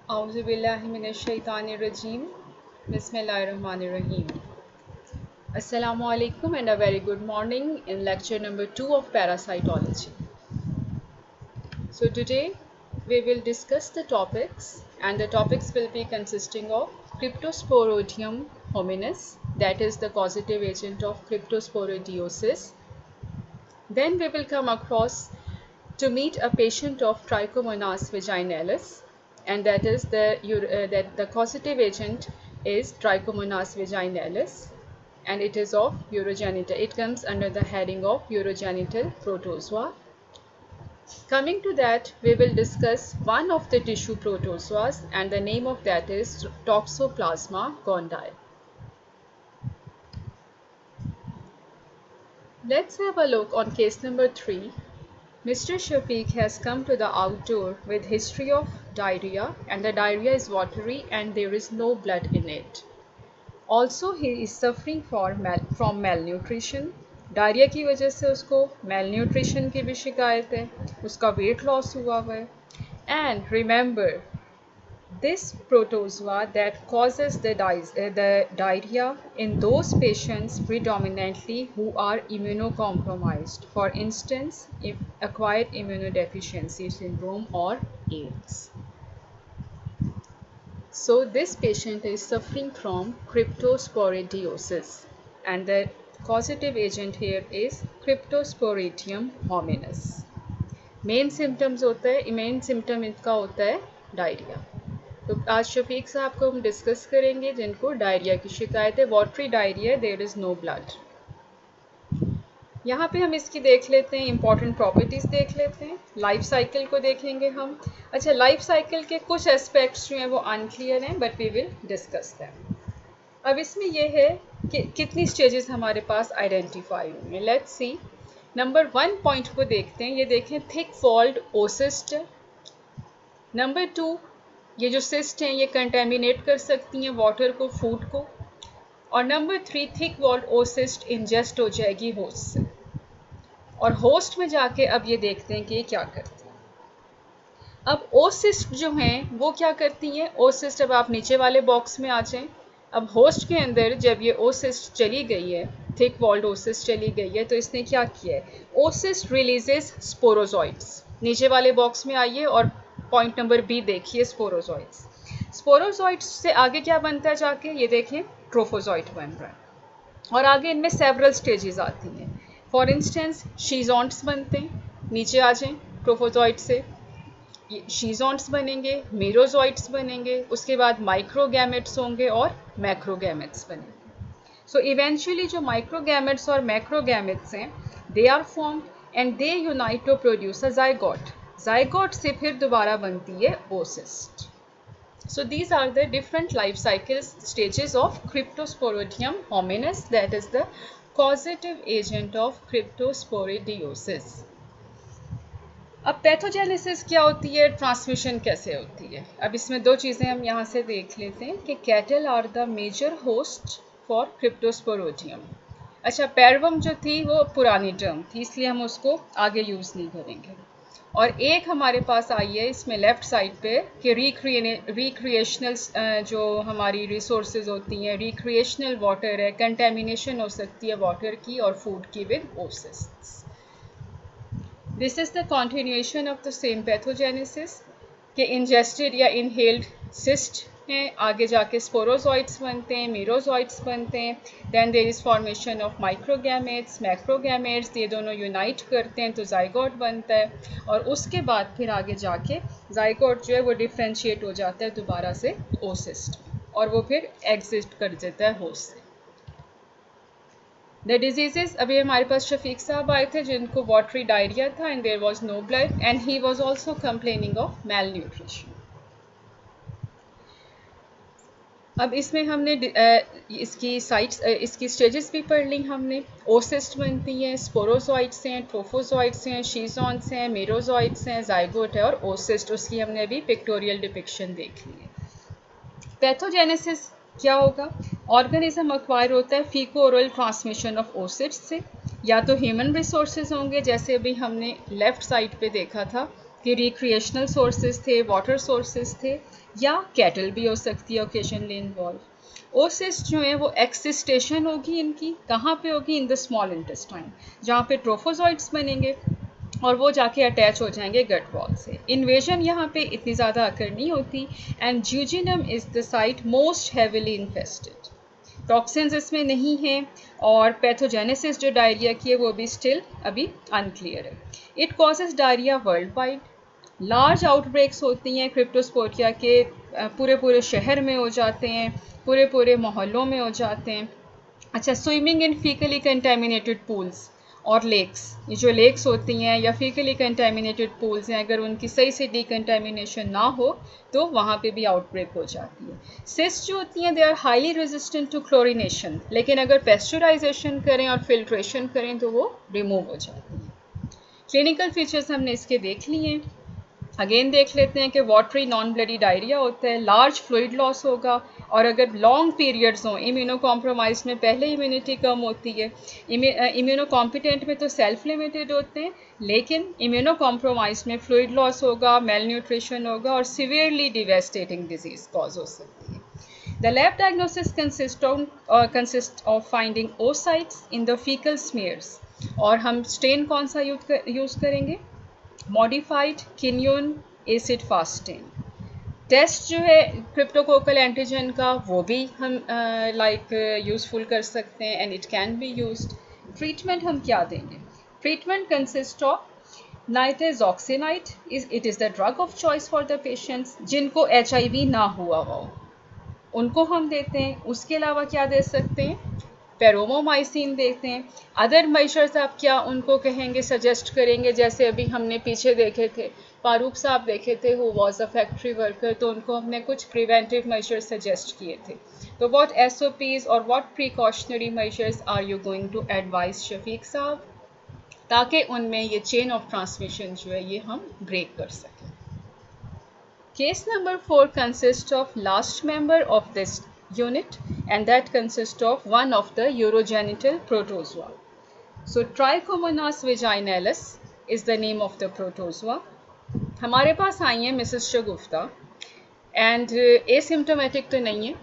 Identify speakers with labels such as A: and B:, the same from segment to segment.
A: Auzubillahiminash-shaytanir-rajim. Bismillahir-rahmanir-rahim. Assalamu alaikum and a very good morning in lecture number 2 of parasitology. So today we will discuss the topics, and the topics will be consisting of Cryptosporidium hominis, that is the causative agent of cryptosporidiosis. Then we will come across to meet a patient of Trichomonas vaginalis, and that is that the causative agent is Trichomonas vaginalis, and it is of urogenital. It comes under the heading of urogenital protozoa. Coming to that, we will discuss one of the tissue protozoas, and the name of that is Toxoplasma gondii. Let's have a look on case number 3. Mr. Shafiq has come to the outdoor with history of diarrhea, and the diarrhea is watery and there is no blood in it. Also he is suffering from malnutrition. Diarrhoea की वजह से उसको malnutrition की भी शिकायत है, उसका weight loss हुआ हुआ है. And remember, this protozoa that causes the diarrhea in those patients predominantly who are immunocompromised, for instance, acquired immunodeficiency syndrome or AIDS. So this patient is suffering from cryptosporidiosis, and the causative agent here is Cryptosporidium hominis. Main symptoms होता है, main symptom इनका होता है diarrhoea. तो आज शफीक साहब को हम डिस्कस करेंगे जिनको डायरिया की शिकायत है, watery diarrhoea, there is no blood. यहाँ पे हम इसकी देख लेते हैं, इंपॉर्टेंट प्रॉपर्टीज़ देख लेते हैं, लाइफ साइकिल को देखेंगे हम. अच्छा, लाइफ साइकिल के कुछ एस्पेक्ट्स जो हैं वो अनक्लियर हैं, but we will discuss them. अब इसमें यह है कि कितनी स्टेजेस हमारे पास आइडेंटिफाई हुई हैं. Let's C. नंबर 1 पॉइंट को देखते हैं. ये देखें, थिक वॉल्ड ओसिस्ट. नंबर 2, ये जो सिस्ट हैं ये कंटेमिनेट कर सकती हैं वाटर को, फूड को. और नंबर 3, थिक वॉल्ड ओसिस्ट इंजेस्ट हो जाएगी होस्ट से, और होस्ट में जाके अब ये देखते हैं कि ये क्या करती हैं. अब ओसिस्ट जो हैं वो क्या करती हैं. ओसिस्ट, अब आप नीचे वाले बॉक्स में आ जाएं. अब होस्ट के अंदर जब ये ओसिस्ट चली गई है, थिक वॉल्ड ओसिस्ट चली गई है, तो इसने क्या किया है. ओसिस्ट रिलीजेस स्पोरोजॉइड्स. नीचे वाले बॉक्स में आइए और पॉइंट नंबर बी देखिए, स्पोरोजॉइड्स. स्पोरोजॉइड्स से आगे क्या बनता है जाके, ये देखें, ट्रोफोजॉइट बन रहा है. और आगे इनमें सेवरल स्टेजेस आती हैं. फॉर इंस्टेंस शीजॉन्ट्स बनते हैं. नीचे आ जाएं, ट्रोफोजॉइट से शीजॉन्ट्स बनेंगे, मीरोजॉइट्स बनेंगे, उसके बाद माइक्रोगैमेट्स होंगे और मैक्रोगैमेट्स बनेंगे. सो इवेंचुअली जो माइक्रोगैमेट्स और मैक्रोगैमेट्स हैं, they are formed and they unite to produce a zygote. Zygote से फिर दोबारा बनती है oocyst. So these are the different life cycles stages of Cryptosporidium hominis, that is the causative agent of cryptosporidiosis. अब pathogenesis क्या होती है, transmission कैसे होती है. अब इसमें दो चीज़ें हम यहाँ से देख लेते हैं कि cattle are the major host for cryptosporidium. अच्छा, पैरवम जो थी वो पुरानी टर्म थी, इसलिए हम उसको आगे यूज़ नहीं करेंगे. और एक हमारे पास आई है इसमें लेफ़्ट साइड पे कि रिक्रिएशनल जो हमारी रिसोर्सेज होती हैं, रिक्रिएशनल वाटर है, कंटेमिनेशन हो सकती है वाटर की और फूड की with oocysts. This is the continuation of the same pathogenesis कि इंजेस्टेड या इनहेल्ड सिस्ट हैं, आगे जाके स्पोरोजॉइट्स बनते हैं, मीरोजॉइट्स बनते हैं, then there is formation of microgametes, macrogametes, ये दोनों यूनाइट करते हैं तो जाइगोट बनता है. और उसके बाद फिर आगे जाके जाइगोट जो है वो डिफ्रेंशिएट हो जाता है दोबारा से ओसिस्ट, और वो फिर एग्जिस्ट कर देता है होस्ट से. द डिजीजेस, अभी हमारे पास शफीक साहब आए थे जिनको वाटरी डायरिया था and there was no blood and he was also complaining of malnutrition. अब इसमें हमने इसकी साइट्स, इसकी स्टेजेस भी पढ़ ली हमने. ओसिस्ट बनती हैं, स्पोरोजॉइट्स हैं, ट्रोफोजॉइट्स हैं, शीजॉन्ट्स हैं, मीरोजॉइट्स हैं, जाइगोट है और ओसिस्ट, उसकी हमने अभी पिक्टोरियल डिपिक्शन देख ली है. पैथोजेनेसिस क्या होगा, ऑर्गेनिज्म अक्वायर होता है फीको ओरल ट्रांसमिशन ऑफ ओसिट्स से, या तो ह्यूमन रिसोर्सेज होंगे जैसे अभी हमने लेफ़्ट साइड पे देखा था कि रिक्रिएशनल सोर्सेज थे, वाटर सोर्सेज थे, या कैटल भी हो सकती है ओकेजनली इन्वॉल्व। ओसिस्ट जो है वो एक्सिस्टेशन होगी इनकी, कहाँ पे होगी? इन द स्मॉल इंटेस्टाइन, जहाँ पे ट्रोफोजॉइट्स बनेंगे और वो जाके अटैच हो जाएंगे गट वॉल से। इन्वेजन यहाँ पे इतनी ज़्यादा अकर नहीं होती and jejunum is the site most heavily infested. Toxins इसमें नहीं है और पैथोजेनेसिस जो डायरिया की है वो भी स्टिल अभी अनक्लियर है। It causes diarrhoea world wide. Large outbreaks होती हैं क्रिप्टोस्पोरिया के, पूरे पूरे शहर में हो जाते हैं, पूरे पूरे मोहल्लों में हो जाते हैं। अच्छा, स्विमिंग इन फीकली कंटेमिनेटेड पूल्स और लेक्स, ये जो लेक्स होती हैं या फीकली कंटेमिनेटेड पूल्स हैं, अगर उनकी सही से डिकंटेमिनेशन ना हो तो वहाँ पे भी आउटब्रेक हो जाती है। सिस्ट जो होती हैं they are highly resistant to chlorination, लेकिन अगर पेस्चराइजेशन करें और फिल्ट्रेशन करें तो वो रिमूव हो जाती है। क्लिनिकल फीचर्स हमने इसके देख लिए हैं। अगेन देख लेते हैं कि वाटरी नॉन ब्लडी डायरिया होता है, लार्ज फ्लूइड लॉस होगा और अगर लॉन्ग पीरियड्स हों, इम्यूनो कॉम्प्रोमाइज में पहले इम्यूनिटी कम होती है। इम्यूनो कॉम्पिटेंट में तो सेल्फ लिमिटेड होते हैं, लेकिन इम्यूनो कॉम्प्रोमाइज में फ्लूइड लॉस होगा, मेल न्यूट्रिशन होगा और सिवियरली डिवेस्टेटिंग डिजीज कॉज हो सकती है। The lab diagnosis consists of finding oocytes in the fecal smears और हम स्टेन कौन सा यूज़ करेंगे? Modified Kinyoun acid fasting. Test जो है क्रिप्टोकोकल एंटीजन का वो भी हम यूज़फुल कर सकते हैं and it can be used. Treatment हम क्या देंगे? Treatment consist of nitazoxanide, it is the drug of choice for the patients जिनको HIV ना हुआ हो, उनको हम देते हैं। उसके अलावा क्या दे सकते हैं? पेरोमोमाइसिन देते हैं। अदर मेजर्स आप क्या उनको कहेंगे, सजेस्ट करेंगे? जैसे अभी हमने पीछे देखे थे, फारूक साहब देखे थे who was a factory worker, तो उनको हमने कुछ प्रिवेंटिव मेजर्स सजेस्ट किए थे। तो व्हाट SOPs और what precautionary measures are you going to advise Shafiq साहब, ताकि उनमें ये चेन ऑफ ट्रांसमिशन जो है ये हम ब्रेक कर सकें। Case number 4 consists of last member of this unit and that consists of one of the urogenital protozoa. So Trichomonas vaginalis is the name of the protozoa. हमारे पास आई हैं Mrs Shagufta and asymptomatic तो नहीं है।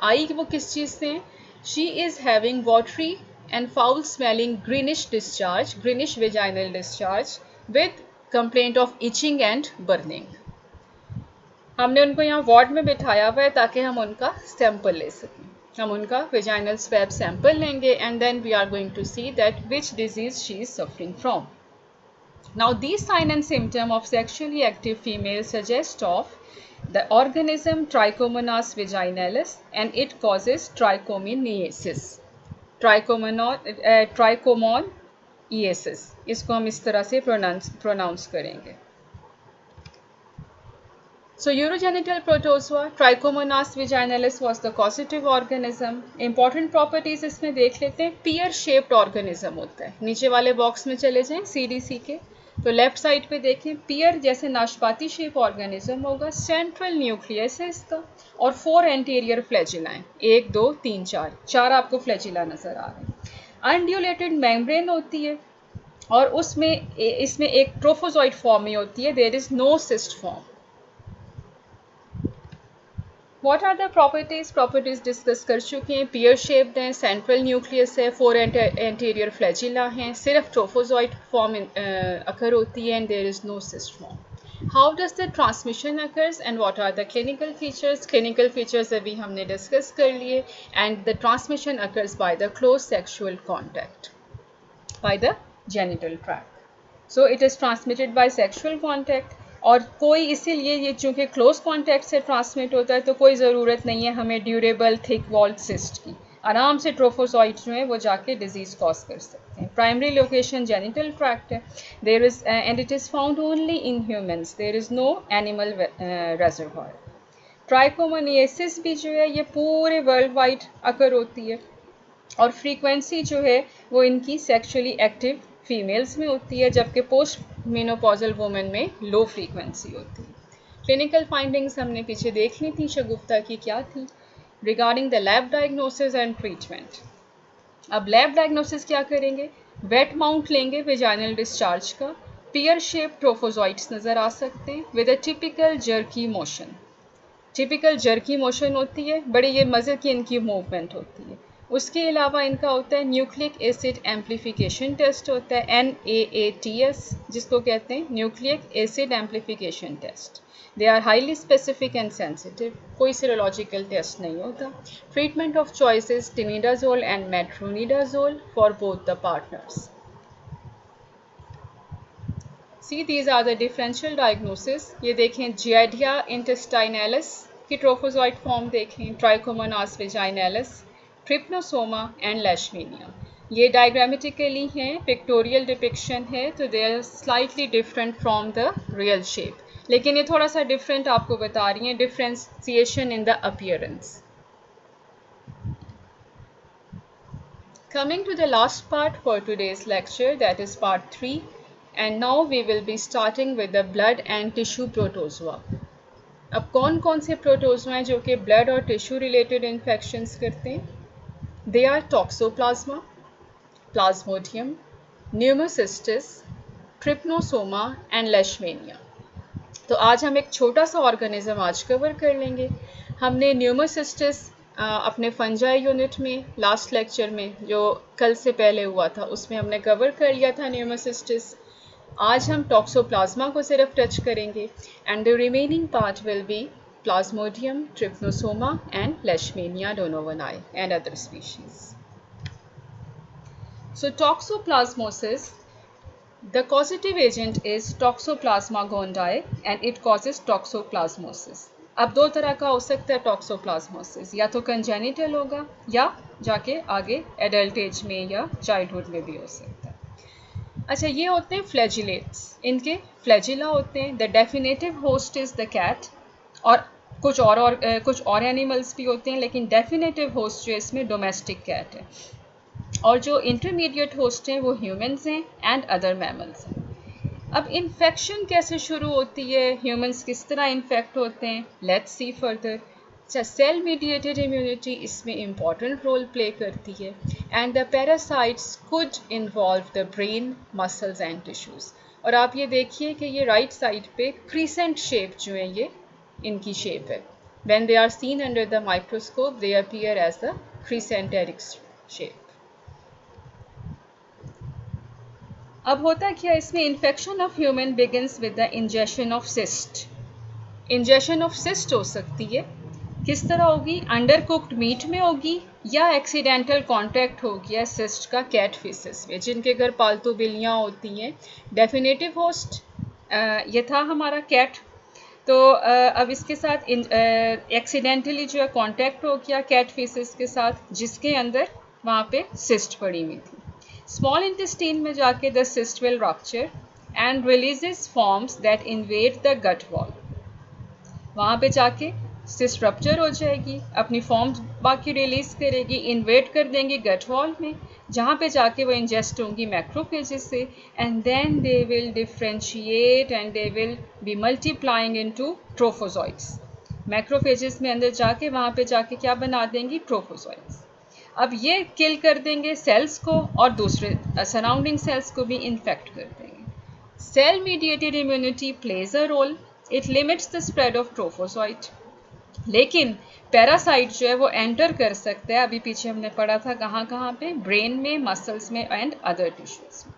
A: आई वो किस चीज़ से हैं? She is having watery and foul smelling greenish discharge, greenish vaginal discharge with complaint of etching and burning. हमने उनको यहाँ वार्ड में बिठाया हुआ है ताकि हम उनका सैंपल ले सकें। हम उनका वेजाइनल स्वैब सैंपल लेंगे and then we are going to see that which disease she is suffering from. Now these sign and symptom of sexually active female suggest of the organism Trichomonas vaginalis and it causes trichomoniasis, trichomoniasis, इसको हम इस तरह से pronounce करेंगे। So urogenital protozoa Trichomonas vaginalis was the causative organism. Important properties इसमें देख लेते हैं। pear shaped organism होता है। नीचे वाले बॉक्स में चले जाएं CDC के, तो लेफ्ट साइड पे देखें pear जैसे नाशपाती शेप ऑर्गेनिज्म होगा। सेंट्रल न्यूक्लियस है इसका और 4 एंटीरियर फ्लैजिला हैं, 1 2 3 4, 4 आपको फ्लैजिला नजर आ रहे हैं। अनड्यूलेटेड मेम्ब्रेन होती है और उसमें इसमें एक ट्रोफोजॉइड फॉर्म में होती है, there is no cyst form. What are the properties? Properties discuss कर चुके हैं। pear shaped हैं, सेंट्रल न्यूक्लियस है, 4 एंटीरियर फ्लैजिला हैं, सिर्फ ट्रोफोजॉइड फॉर्म अकर होती है and there is no cyst form. How does the transmission occurs and what are the clinical features? Clinical features अभी हमने डिस्कस कर लिए and the transmission occurs by the close sexual contact, by the genital tract. So it is transmitted by sexual contact और कोई इसीलिए ये चूँकि close contact से ट्रांसमिट होता है तो कोई ज़रूरत नहीं है हमें ड्यूरेबल थिक वॉल्ड सिस्ट की। आराम से ट्रोफोजॉइट जो है वो जाके डिजीज़ कॉज कर सकते हैं। प्राइमरी लोकेशन जेनिटल ट्रैक्ट है, there is and it is found only in humans, there is no animal reservoir. Trichomoniasis भी जो है ये पूरे वर्ल्ड वाइड अकर होती है और फ्रीक्वेंसी जो है वो इनकी सेक्सुअली एक्टिव फीमेल्स में होती है, जबकि पोस्ट मेनोपॉजल वुमेन में लो फ्रीक्वेंसी होती है। क्लिनिकल फाइंडिंग्स हमने पीछे देख ली थी, शगुफ्ता की क्या थी regarding the lab diagnosis and treatment. अब लैब डायग्नोसिस क्या करेंगे? वेट माउंट लेंगे वेजाइनल डिस्चार्ज का, पियर शेप ट्रोफोजॉइट्स नज़र आ सकते हैं with a typical jerky motion. Typical jerky motion होती है, बड़ी ये मज़े की इनकी मूवमेंट होती है। उसके अलावा इनका होता है न्यूक्लिक एसिड एम्प्लीफिकेशन टेस्ट होता है, NAATS, जिसको कहते हैं nucleic acid amplification test. They are highly specific and sensitive, कोई सीरोलॉजिकल टेस्ट नहीं होता। Treatment of choices tinidazole and metronidazole for both the partners. See, these are the differential diagnosis. ये देखें Giardia intestinalis की trophozoite form देखें, Trichomonas vaginalis, Trypanosoma and Leishmania. ये diagrammatically हैं, pictorial depiction है, तो they are slightly different from the real shape, लेकिन ये थोड़ा सा डिफरेंट आपको बता रही हैं, differentiation in the appearance. Coming to the last part for today's lecture, that is part 3. And now we will be starting with the blood and tissue protozoa. अब कौन कौन से प्रोटोजोआ हैं जो कि ब्लड और टिश्यू रिलेटेड इन्फेक्शंस करते हैं? They are toxoplasma, plasmodium, pneumocystis, trypanosoma and leishmania. तो आज हम एक छोटा सा ऑर्गेनिज्म आज कवर कर लेंगे। हमने न्यूमोसिस्टिस अपने फंजाई यूनिट में लास्ट लेक्चर में जो कल से पहले हुआ था उसमें हमने कवर कर लिया था न्यूमोसिस्टिस। आज हम टॉक्सोप्लाज्मा को सिर्फ टच करेंगे and the remaining part will be plasmodium, trypanosoma and leishmania donovani and other species. So toxoplasmosis, the causative agent is Toxoplasma gondii and it causes toxoplasmosis. अब दो तरह का हो सकता है टॉक्सोप्लाज्मोसिस, या तो कंजेनिटल होगा या जाके आगे एडल्ट एज में या चाइल्डहुड में भी हो सकता है। अच्छा, ये होते हैं फ्लैजिलेट्स, इनके फ्लैजिला होते हैं। The definitive host is the cat, और कुछ और एनिमल्स भी होते हैं, लेकिन डेफिनेटिव होस्ट जो इसमें डोमेस्टिक कैट है, और जो इंटरमीडिएट होस्ट हैं वो ह्यूमंस हैं एंड अदर मैमल्स हैं। अब इन्फेक्शन कैसे शुरू होती है, ह्यूमंस किस तरह इन्फेक्ट होते हैं, let's see further. Cell mediated immunity इसमें इम्पॉर्टेंट रोल प्ले करती है and the parasites could involve the brain, muscles and tissues. और आप ये देखिए कि ये राइट साइड पे क्रीसेंट शेप जो है ये इनकी शेप है। When they are seen under the microscope they appear as the crescenteric shape. अब होता क्या इसमें, infection of human begins with the injection of cyst. Injection of cyst हो सकती है, किस तरह होगी, अंडर कुक्ड मीट में होगी या एक्सीडेंटल कांटेक्ट हो गया सिस्ट का कैट फीसेस में, जिनके घर पालतू बिल्लियाँ होती हैं। डेफिनेटिव होस्ट ये था हमारा कैट, तो अब इसके साथ एक्सीडेंटली जो है कांटेक्ट हो गया कैट फीसेस के साथ, जिसके अंदर वहाँ पे सिस्ट पड़ी हुई थी। स्मॉल इंटेस्टाइन में जाके the cyst will rupture and releases forms that invade the gut wall. वहाँ पे जाके सिस्ट रप्चर हो जाएगी, अपनी फॉर्म्स बाकी रिलीज करेगी, इन्वेड कर देंगी गट वॉल में, जहाँ पे जाके वो इंजेस्ट होंगी मैक्रोफेजेस से, and then they will differentiate and they will be multiplying into trophozoites. Macrophages में अंदर जाके वहाँ पे जाके क्या बना देंगी, ट्रोफोजॉइट्स। अब ये किल कर देंगे सेल्स को और दूसरे सराउंडिंग सेल्स को भी इन्फेक्ट कर देंगे। Cell mediated immunity plays a role, it limits the spread of trophozoite, लेकिन पैरासाइट जो है वो एंटर कर सकता है, अभी पीछे हमने पढ़ा था कहाँ कहाँ पे, ब्रेन में, मसल्स में एंड अदर टिश्यूज में,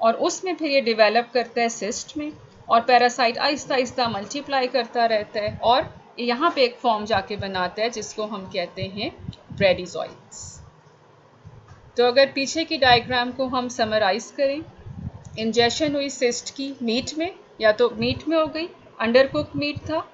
A: और उसमें फिर ये डेवलप करता है सिस्ट में, और पैरासाइट आहिस्ता आहिस्ता मल्टीप्लाई करता रहता है और यहाँ पे एक फॉर्म जाके बनाता है जिसको हम कहते हैं ब्रेडिजॉइड्स। तो अगर पीछे की डायग्राम को हम समराइज करें, इंजेक्शन हुई सिस्ट की मीट में, या तो मीट में हो गई, अंडर कुक मीट था,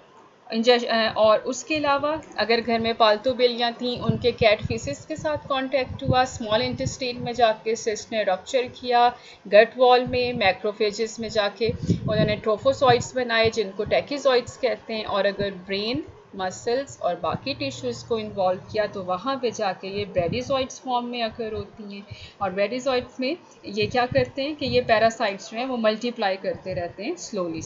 A: और उसके अलावा अगर घर में पालतू बिल्लियाँ थीं उनके कैट फीसेस के साथ कांटेक्ट हुआ, स्मॉल इंटेस्टाइन में जाके सिस्ट ने रप्चर किया, गट वॉल में मैक्रोफेजेस में जाके उन्होंने ट्रोफोसॉइड्स बनाए जिनको टैकिजॉइड्स कहते हैं, और अगर ब्रेन, मसल्स और बाकी टिश्यूज़ को इन्वॉल्व किया तो वहाँ पे जाके ये ब्रेडिजॉइड्स फॉर्म में अकर होती हैं, और ब्रेडिजॉइड्स में ये क्या करते हैं कि ये पैरासाइट्स जो हैं वो मल्टीप्लाई करते रहते हैं slowly.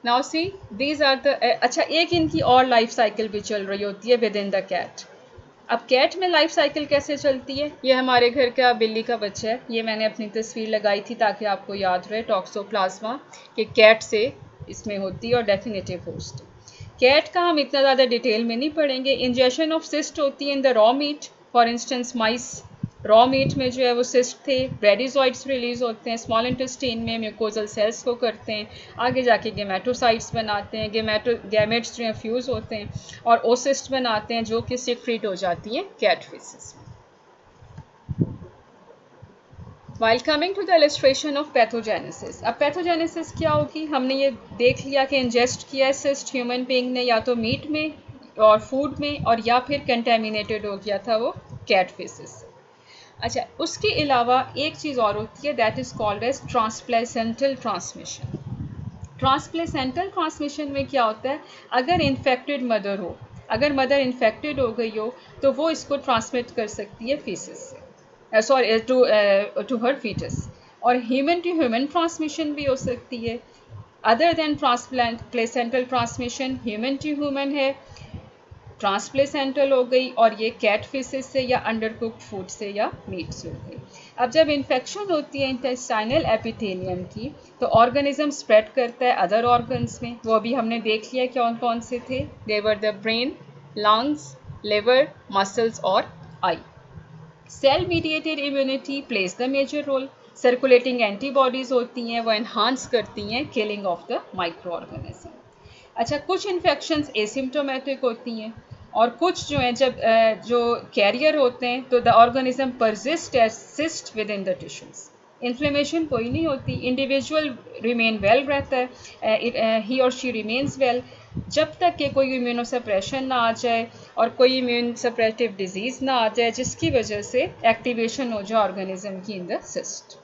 A: Now see these are the, अच्छा एक इनकी और लाइफ साइकिल भी चल रही होती है विद इन द कैट। अब कैट में लाइफ साइकिल कैसे चलती है, ये हमारे घर का बिल्ली का बच्चा है, ये मैंने अपनी तस्वीर लगाई थी ताकि आपको याद रहे टॉक्सोप्लाज्मा के कैट से इसमें होती है और डेफिनेटिव होस्ट। कैट का हम इतना ज़्यादा डिटेल में नहीं पढ़ेंगे। इंजेक्शन ऑफ सिस्ट होती है in the raw meat, for instance mice, raw meat में जो है वो सिस्ट थे, ब्रेडिजॉइड्स रिलीज होते हैं स्मॉल इंटेस्टाइन में, म्यूकोजल सेल्स को करते हैं, आगे जाके गेमेटोसाइट्स बनाते हैं, गैमेट्स जो हैं फ्यूज़ होते हैं और ओसिस्ट बनाते हैं जो कि सिक्रीट हो जाती हैं कैट फीसेस में। While coming to the illustration of pathogenesis, अब पैथोजेनेसिस क्या होगी, हमने ये देख लिया कि इंजेस्ट किया है सिस्ट ह्यूमन बीइंग ने या तो मीट में और फूड में, और या फिर कंटेमिनेटेड हो गया था वो कैट फीसेस से। अच्छा, उसके अलावा एक चीज़ और होती है, that is called as transplacental transmission. Transplacental transmission में क्या होता है, अगर इन्फेक्टेड मदर हो, अगर मदर इन्फेक्टेड हो गई हो तो वो इसको ट्रांसमिट कर सकती है फीसेस से, सॉरी टू हर फीटस, और ह्यूमन टू ह्यूमन ट्रांसमिशन भी हो सकती है। Other than transplacental transmission, human to human है, ट्रांसप्लेसेंटल हो गई, और ये कैट फिशेस से या अंडर कुक्ड फूड से या मीट से हो गई। अब जब इन्फेक्शन होती है इंटेस्टाइनल एपिथेलियम की तो ऑर्गेनिज्म स्प्रेड करता है अदर ऑर्गन्स में, वो अभी हमने देख लिया कौन कौन से थे, they were the brain, lungs, liver, muscles और eye. Cell mediated immunity plays the major role, circulating antibodies होती हैं, वो एनहांस करती हैं killing of the microorganism. अच्छा, कुछ इन्फेक्शंस एसिम्प्टोमेटिक होती हैं और कुछ जो हैं जब जो कैरियर होते हैं तो the organism persist as cyst within the tissues. Inflammation कोई नहीं होती, इंडिविजुअल रिमेन वेल रहता है, ही और शी रिमेन्स वेल, जब तक कि कोई इम्यूनो सप्रेशन ना आ जाए और कोई इम्यून सप्रेटिव डिजीज़ ना आ जाए जिसकी वजह से एक्टिवेशन हो जाए ऑर्गेनिज्म की in the cyst.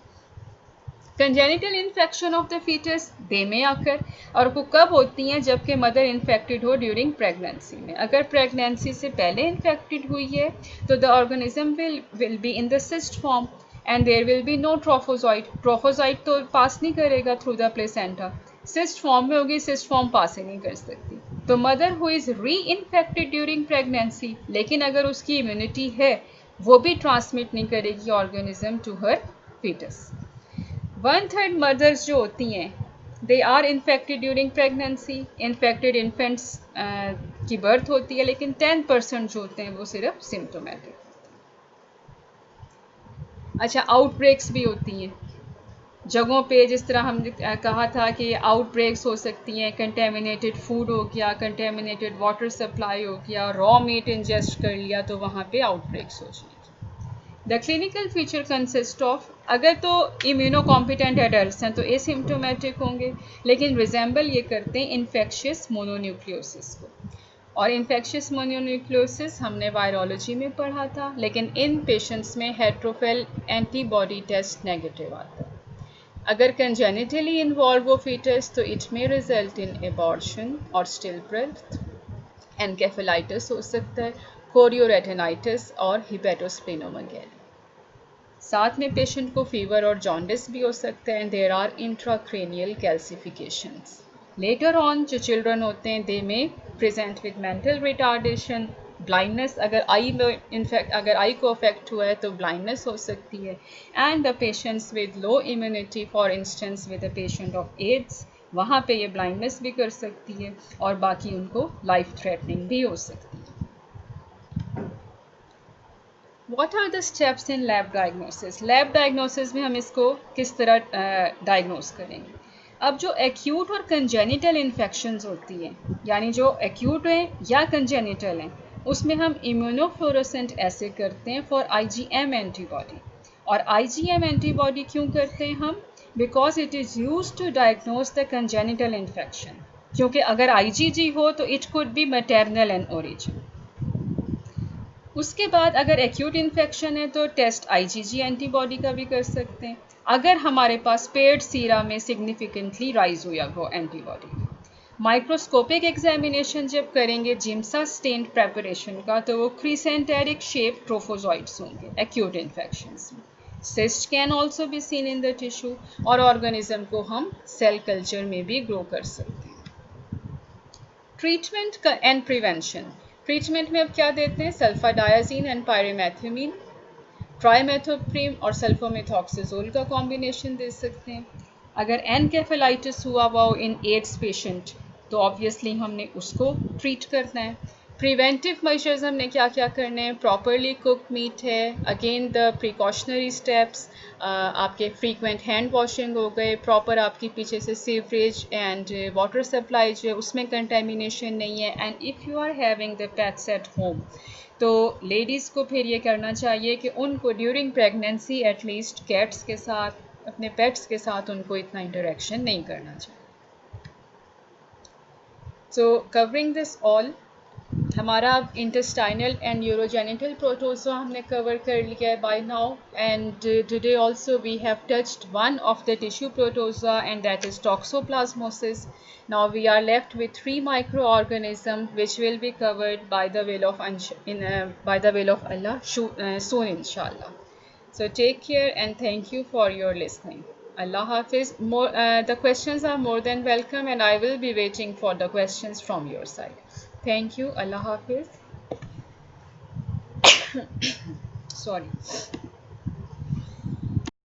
A: Congenital infection of the foetus दे में आकर, और वो कब होती हैं, जबकि मदर इन्फेक्टेड हो ड्यूरिंग प्रेगनेंसी में। अगर प्रेगनेंसी से पहले इन्फेक्टेड हुई है तो the organism will be in the cyst form and there will be no trophozoite, trophozoite तो पास नहीं करेगा through the placenta, cyst form में होगी, सिस्ट फॉर्म पास ही नहीं कर सकती। तो मदर हु इज़ री इन्फेक्टेड ड्यूरिंग प्रेगनेंसी, लेकिन अगर उसकी इम्यूनिटी है, वो भी ट्रांसमिट नहीं करेगी organism to her foetus. 1/3 mothers जो होती हैं they are infected during pregnancy, infected infants की बर्थ होती है, लेकिन 10% जो होते हैं वो सिर्फ सिम्टोमेटिक। अच्छा, आउटब्रेक्स भी होती हैं जगहों पे, जिस तरह हमने कहा था कि आउटब्रेक्स हो सकती हैं, कंटेमिनेटेड फूड हो गया, कंटेमिनेटेड वाटर सप्लाई हो गया, रॉ मीट इंजेस्ट कर लिया तो वहाँ पे आउटब्रेक्स हो जाएंगे। The clinical feature consist of, अगर तो इम्यूनो कॉम्पिटेंट एडल्ट हैं तो एसिम्टोमेटिक होंगे, लेकिन रिजेंबल ये करते हैं इन्फेक्शियस मोनोन्यूक्लियोसिस को, और इन्फेक्शियस मोनोन्यूक्लियोसिस हमने वायरोलॉजी में पढ़ा था, लेकिन इन पेशेंट्स में हेट्रोफिल एंटीबॉडी टेस्ट नेगेटिव आता है। अगर कंजेनिटली इन्वॉल्व हो फीटस तो it may result in abortion और स्टिल बर्थ, एनकेफेलाइटिस हो सकता है, कोरियोरेटिनाइटिस और हिपेटोस्प्लेनोमेगेली। साथ में पेशेंट को फीवर और जॉन्डिस भी हो सकता है, and there are intracranial calcifications. Later on जो चिल्ड्रन होते हैं दे में present with mental retardation, blindness, अगर आई में इनफेक्ट अगर आई को अफेक्ट हुआ है तो ब्लाइंडनेस हो सकती है, and the patients with low immunity, for instance with the patient of AIDS, वहाँ पे ये ब्लाइंडनेस भी कर सकती है और बाकी उनको लाइफ थ्रेटनिंग भी हो सकती है। What are the steps in lab diagnosis? Lab diagnosis में हम इसको किस तरह डायग्नोस करेंगे? अब जो एक्यूट और कंजेनिटल इन्फेक्शंस होती हैं, यानी जो एक्यूट हैं या कंजेनिटल हैं, उसमें हम इम्यूनोफ्लोरोसेंट ऐसे करते हैं फॉर IgM एंटीबॉडी। और IgM एंटीबॉडी क्यों करते हैं हम? Because it is use to diagnose the congenital infection, क्योंकि अगर IgG हो तो it could be maternal in origin. उसके बाद अगर एक्यूट इन्फेक्शन है तो टेस्ट IgG एंटीबॉडी का भी कर सकते हैं, अगर हमारे पास पेड सीरा में सिग्निफिकेंटली राइज हुआ हो एंटीबॉडी। माइक्रोस्कोपिक एग्जामिनेशन जब करेंगे जिम्सा स्टेन्ड प्रेपरेशन का तो वो क्रिसेंटेरिक शेप ट्रोफोजॉइड्स होंगे एक्यूट इन्फेक्शंस में। Cyst can also be seen in the tissue, और ऑर्गेनिज्म को हम सेल कल्चर में भी ग्रो कर सकते हैं। ट्रीटमेंट एंड प्रिवेंशन, ट्रीटमेंट में अब क्या देते हैं, सल्फाडायाजीन एंड पायरिमेथामिन, ट्राइमेथोप्रीम और सल्फोमेथॉक्साजोल का कॉम्बिनेशन दे सकते हैं। अगर एनकेफेलाइटिस हुआ हो इन एड्स पेशेंट तो ऑब्वियसली हमने उसको ट्रीट करना है। प्रिवेंटिव मेजर्स हमने क्या क्या करने हैं, प्रॉपरली कुक मीट है, अगेन द प्रिकॉशनरी स्टेप्स, आपके फ्रीक्वेंट हैंड वॉशिंग हो गए, प्रॉपर आपकी पीछे से सीवरेज एंड वाटर सप्लाई जो है उसमें कंटेमिनेशन नहीं है, and if you are having the pets at home तो लेडीज़ को फिर ये करना चाहिए कि उनको ड्यूरिंग प्रेगनेंसी एटलीस्ट कैट्स के साथ, अपने पेट्स के साथ उनको इतना इंटरेक्शन नहीं करना चाहिए। सो कवरिंग दिस ऑल, हमारा इंटेस्टाइनल एंड यूरोजेनिटल प्रोटोजोआ हमने कवर कर लिया है by now, and today also we have touched one of the tissue protozoa and that is toxoplasmosis. Now we are left with 3 microorganisms which will be covered by the will of Allah soon inshallah. So take care and thank you for your listening. Allah Hafiz. The questions are more than welcome and I will be waiting for the questions from your side. Thank you. Allah Hafiz. Sorry.